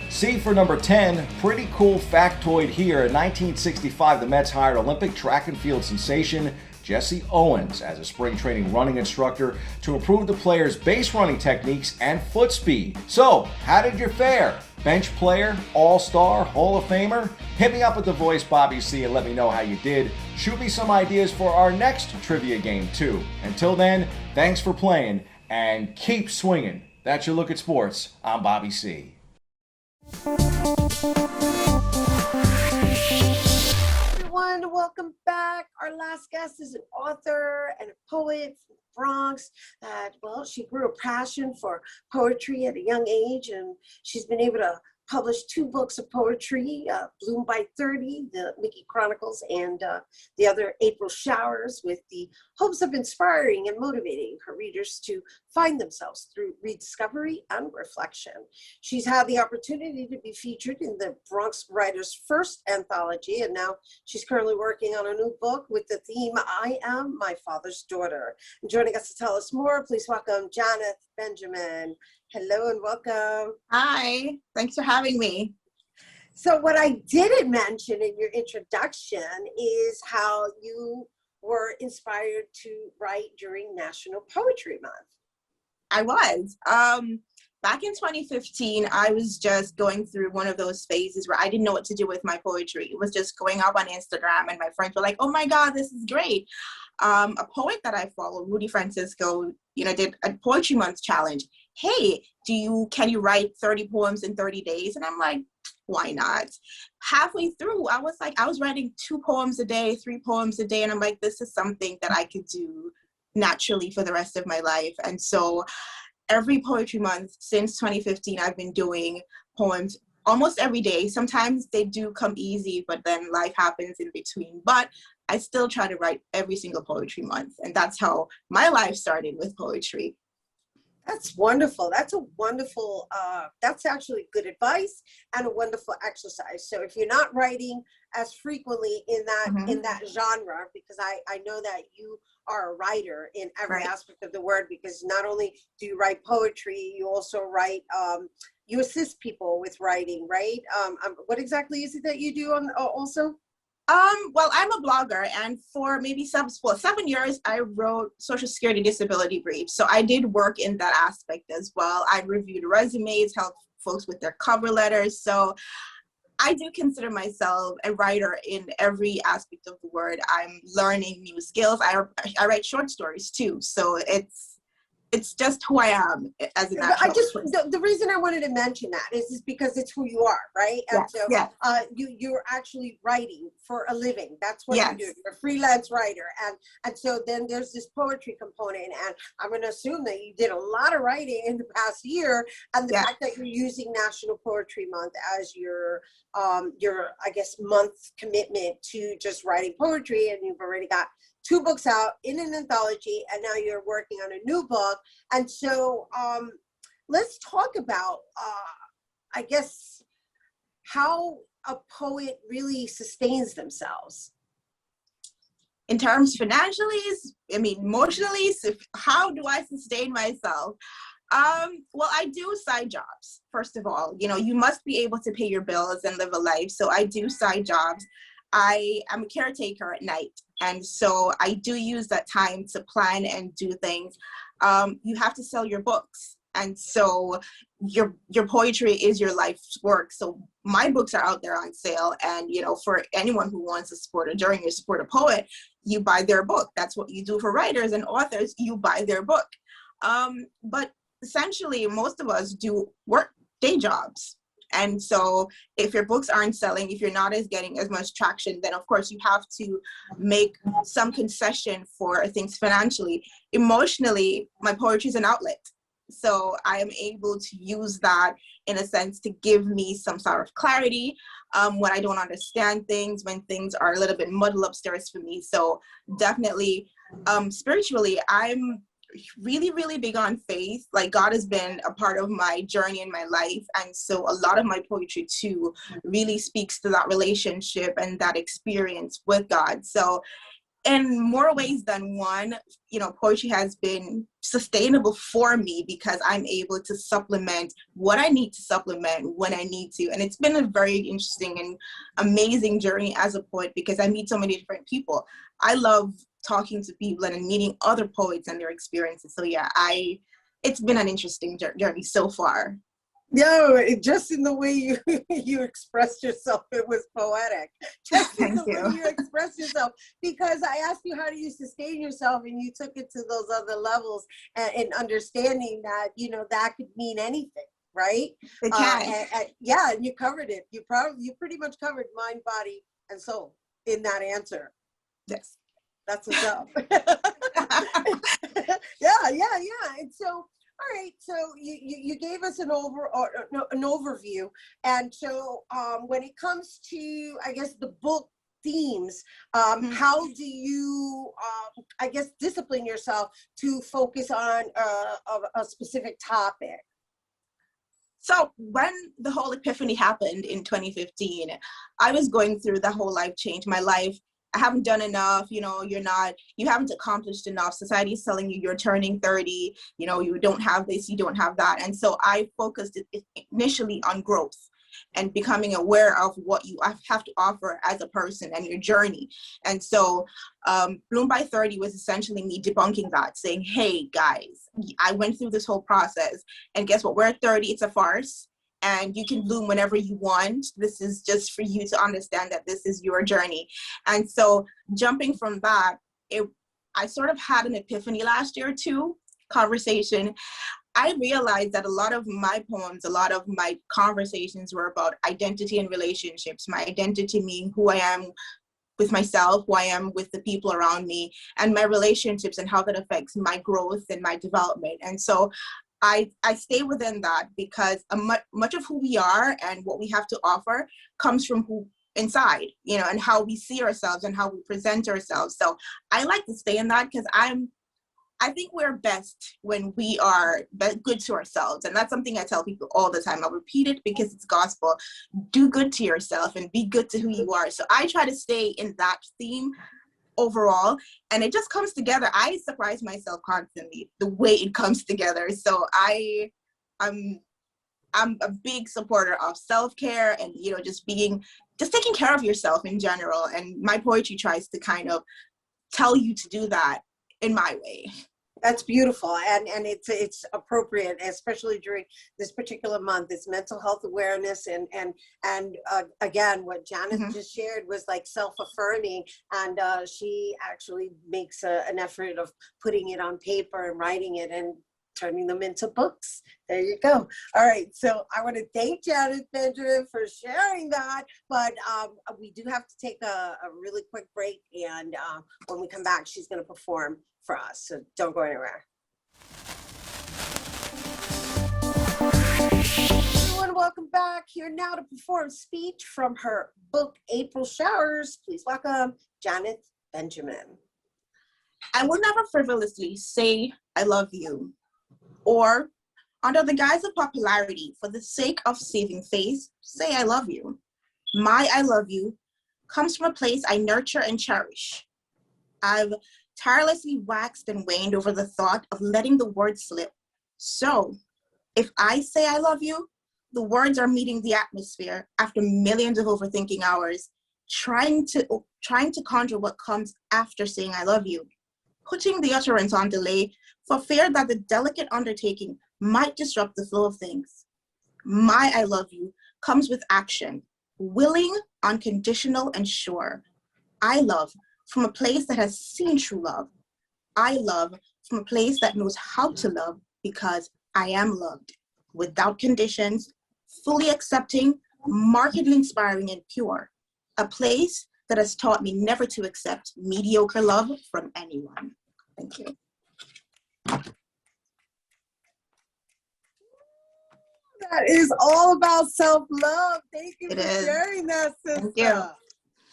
C for number 10, pretty cool factoid here. In 1965, the Mets hired Olympic track and field sensation Jesse Owens as a spring training running instructor to improve the players' base running techniques and foot speed. So, how did you fare? Bench player, all-star, Hall of Famer? Hit me up at The Voice Bobby C and let me know how you did. Shoot me some ideas for our next trivia game too. Until then, thanks for playing and keep swinging. That's your look at sports. I'm Bobby C. Everyone, welcome back. Our last guest is an author and a poet from the Bronx that, well, she grew a passion for poetry at a young age, and she's been able to publish 2 books of poetry, Bloom by 30, the Mickey Chronicles, and the other April Showers, with the hopes of inspiring and motivating her readers to find themselves through rediscovery and reflection. She's had the opportunity to be featured in the Bronx Writers' first anthology, and now she's currently working on a new book with the theme, I Am My Father's Daughter. And joining us to tell us more, please welcome Janeth Benjamin. Hello and welcome. Hi, thanks for having me. So what I didn't mention in your introduction is how you were inspired to write during National Poetry Month. I was. Back in 2015, I was just going through one of those phases where I didn't know what to do with my poetry. It was just going up on Instagram and my friends were like, oh my God, this is great. A poet that I follow, Rudy Francisco, did a Poetry Month challenge. Hey, can you write 30 poems in 30 days? And I'm like, why not? Halfway through, I was writing 2 poems a day, 3 poems a day. And I'm like, this is something that I could do naturally for the rest of my life. And so every Poetry Month since 2015, I've been doing poems almost every day. Sometimes they do come easy, but then life happens in between. But I still try to write every single Poetry Month. And that's how my life started with poetry. That's wonderful. That's a wonderful, that's actually good advice and a wonderful exercise. So if you're not writing as frequently in that genre, because I know that you are a writer in every aspect of the word, because not only do you write poetry, you also write, you assist people with writing, right? What exactly is it that you do also? Well, I'm a blogger, and for maybe 7 years, I wrote Social Security disability briefs. So I did work in that aspect as well. I reviewed resumes, helped folks with their cover letters. So I do consider myself a writer in every aspect of the word. I'm learning new skills. I write short stories too. So it's just who I am as an actual person. The reason I wanted to mention that is because it's who you are, right? And yes, so you're actually writing for a living. That's what you do. You're a freelance writer. And so then there's this poetry component. And I'm going to assume that you did a lot of writing in the past year. And the fact that you're using National Poetry Month as your I guess, month commitment to just writing poetry, and you've already got 2 books out in an anthology, and now you're working on a new book. And so let's talk about, I guess, how a poet really sustains themselves. In terms financially, emotionally, how do I sustain myself? Well, I do side jobs, first of all. You must be able to pay your bills and live a life. So I do side jobs. I am a caretaker at night. And so I do use that time to plan and do things. You have to sell your books. And so your poetry is your life's work. So my books are out there on sale. And, for anyone who wants to support a journey or support a poet, you buy their book. That's what you do for writers and authors, you buy their book. But essentially, most of us do work day jobs. And so if your books aren't selling, if you're not getting as much traction, then of course you have to make some concession for things financially. Emotionally, my poetry is an outlet. So I am able to use that in a sense to give me some sort of clarity when I don't understand things, when things are a little bit muddled upstairs for me. So definitely spiritually, I'm really, really big on faith. Like, God has been a part of my journey in my life. And so a lot of my poetry too really speaks to that relationship and that experience with God. So in more ways than one, you know, poetry has been sustainable for me because I'm able to supplement what I need to supplement when I need to. And it's been a very interesting and amazing journey as a poet because I meet so many different people. I love talking to people and meeting other poets and their experiences. So yeah, it's been an interesting journey so far. No, just in the way you expressed yourself, it was poetic. Just in the way you expressed yourself, because I asked you how do you sustain yourself, and you took it to those other levels and understanding that, you know, that could mean anything, right? It can. Yeah, and you covered it. You pretty much covered mind, body, and soul in that answer. Yes. That's what's up. Yeah. And so, all right, so you gave us an overview, and so when it comes to, I guess, the book themes, how do you, I guess, discipline yourself to focus on a specific topic? So when the whole epiphany happened in 2015, I was going through the whole life change. My life, I haven't done enough, you know, you haven't accomplished enough. Society is telling you you're turning 30, you know, you don't have this, you don't have that. And so I focused initially on growth and becoming aware of what you have to offer as a person and your journey. And so Bloom by 30 was essentially me debunking that, saying, hey guys, I went through this whole process, and guess what, we're at 30, it's a farce. And you can bloom whenever you want. This is just for you to understand that this is your journey. And so jumping from that, I sort of had an epiphany last year too, conversation. I realized that a lot of my poems, a lot of my conversations were about identity and relationships, my identity meaning who I am with myself, who I am with the people around me, and my relationships and how that affects my growth and my development. And so I stay within that because much of who we are and what we have to offer comes from who inside, you know, and how we see ourselves and how we present ourselves. So I like to stay in that because I think we're best when we are good to ourselves. And that's something I tell people all the time. I'll repeat it because it's gospel. Do good to yourself and be good to who you are. So I try to stay in that theme overall, and it just comes together. I surprise myself constantly the way it comes together. So I'm a big supporter of self-care and, you know, just taking care of yourself in general. And my poetry tries to kind of tell you to do that in my way. That's beautiful, and it's appropriate, especially during this particular month. It's mental health awareness, and again, what Janeth just shared was like self-affirming, and she actually makes an effort of putting it on paper and writing it and turning them into books. There you go. All right, so I want to thank Janeth Benjamin for sharing that, but we do have to take a really quick break, and when we come back, she's going to perform for us, so don't go anywhere. Everyone, welcome back. Here now to perform speech from her book, April Showers. Please welcome Janeth Benjamin. I will never frivolously say I love you, or under the guise of popularity, for the sake of saving face, say I love you. My I love you comes from a place I nurture and cherish. I've tirelessly waxed and waned over the thought of letting the word slip. So, if I say I love you, the words are meeting the atmosphere after millions of overthinking hours, trying to conjure what comes after saying I love you, putting the utterance on delay for fear that the delicate undertaking might disrupt the flow of things. My I love you comes with action, willing, unconditional, and sure. I love from a place that has seen true love. I love from a place that knows how to love because I am loved, without conditions, fully accepting, markedly inspiring and pure. A place that has taught me never to accept mediocre love from anyone. Thank you. That is all about self-love. Thank you It for is. sharing that, sister. Thank you.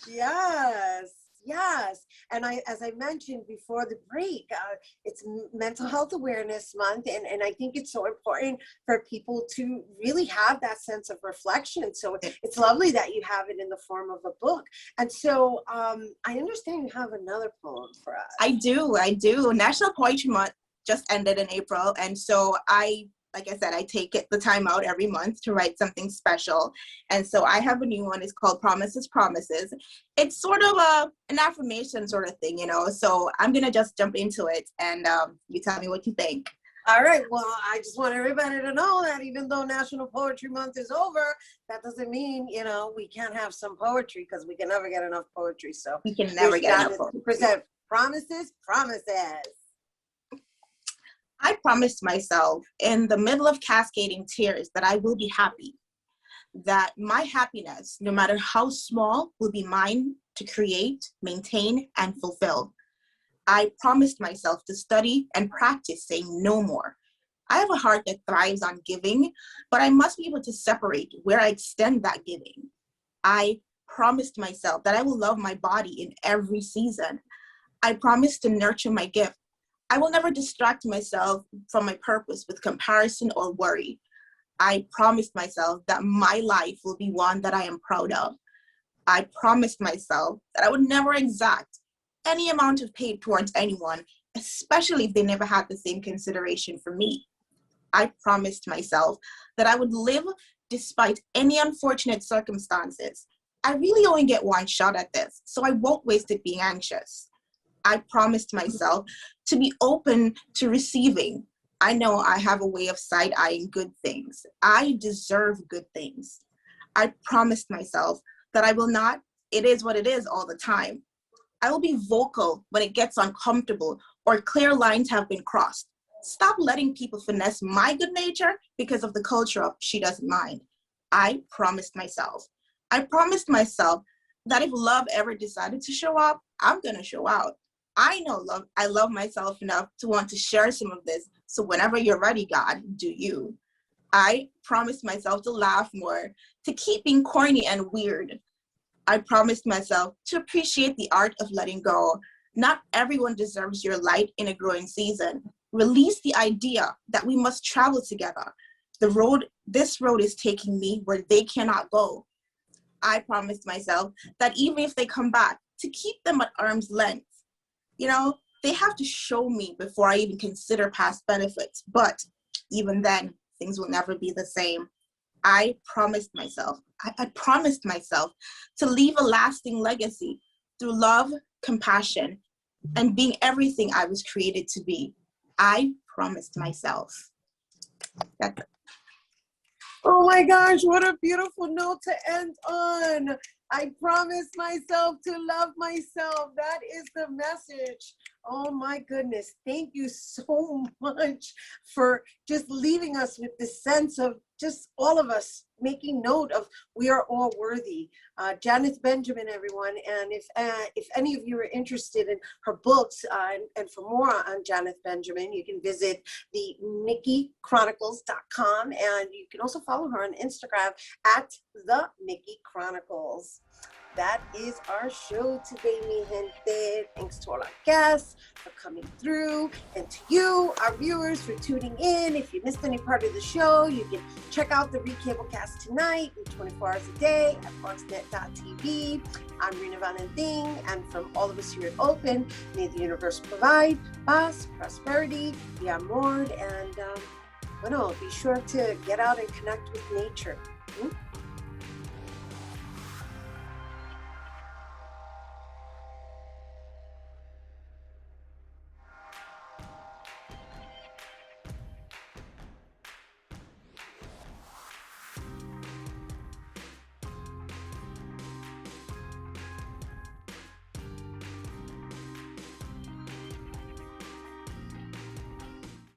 Yes, yes. And as I mentioned before the break, it's Mental Health Awareness Month, and I think it's so important for people to really have that sense of reflection. So it's lovely that you have it in the form of a book. And so I understand you have another poem for us. I do. National Poetry Month just ended in April, and so like I said, I take the time out every month to write something special. And so I have a new one. It's called Promises, Promises. It's sort of an affirmation sort of thing, you know. So I'm going to just jump into it and you tell me what you think. All right. Well, I just want everybody to know that even though National Poetry Month is over, that doesn't mean, you know, we can't have some poetry because we can never get enough poetry. So we can never get enough poetry. Present Promises, Promises. I promised myself in the middle of cascading tears that I will be happy, that my happiness, no matter how small, will be mine to create, maintain, and fulfill. I promised myself to study and practice saying no more. I have a heart that thrives on giving, but I must be able to separate where I extend that giving. I promised myself that I will love my body in every season. I promised to nurture my gift. I will never distract myself from my purpose with comparison or worry. I promised myself that my life will be one that I am proud of. I promised myself that I would never exact any amount of pay towards anyone, especially if they never had the same consideration for me. I promised myself that I would live despite any unfortunate circumstances. I really only get one shot at this, so I won't waste it being anxious. I promised myself to be open to receiving. I know I have a way of side-eyeing good things. I deserve good things. I promised myself that I will not, it is what it is all the time. I will be vocal when it gets uncomfortable or clear lines have been crossed. Stop letting people finesse my good nature because of the culture of she doesn't mind. I promised myself. I promised myself that if love ever decided to show up, I'm gonna show out. I know I love myself enough to want to share some of this. So whenever you're ready, God, do you. I promised myself to laugh more, to keep being corny and weird. I promised myself to appreciate the art of letting go. Not everyone deserves your light in a growing season. Release the idea that we must travel together. This road is taking me where they cannot go. I promised myself that even if they come back, to keep them at arm's length. You know, they have to show me before I even consider past benefits. But even then, things will never be the same. I promised myself to leave a lasting legacy through love, compassion, and being everything I was created to be. I promised myself. That's it. Oh my gosh, what a beautiful note to end on. I promised myself to love myself. That is the message. Oh my goodness. Thank you so much for just leaving us with this sense of just all of us making note of we are all worthy. Janeth Benjamin, everyone. And if any of you are interested in her books and for more on Janeth Benjamin, you can visit the MickeyChronicles.com, and you can also follow her on Instagram at the Mickey Chronicles. That is our show today, mi gente. Thanks to all our guests for coming through, and to you, our viewers, for tuning in. If you missed any part of the show, you can check out the Recablecast tonight, 24 hours a day at foxnet.tv. I'm Rhina Valentin, and from all of us here at Open, may the universe provide paz, prosperity, y amor, and be sure to get out and connect with nature.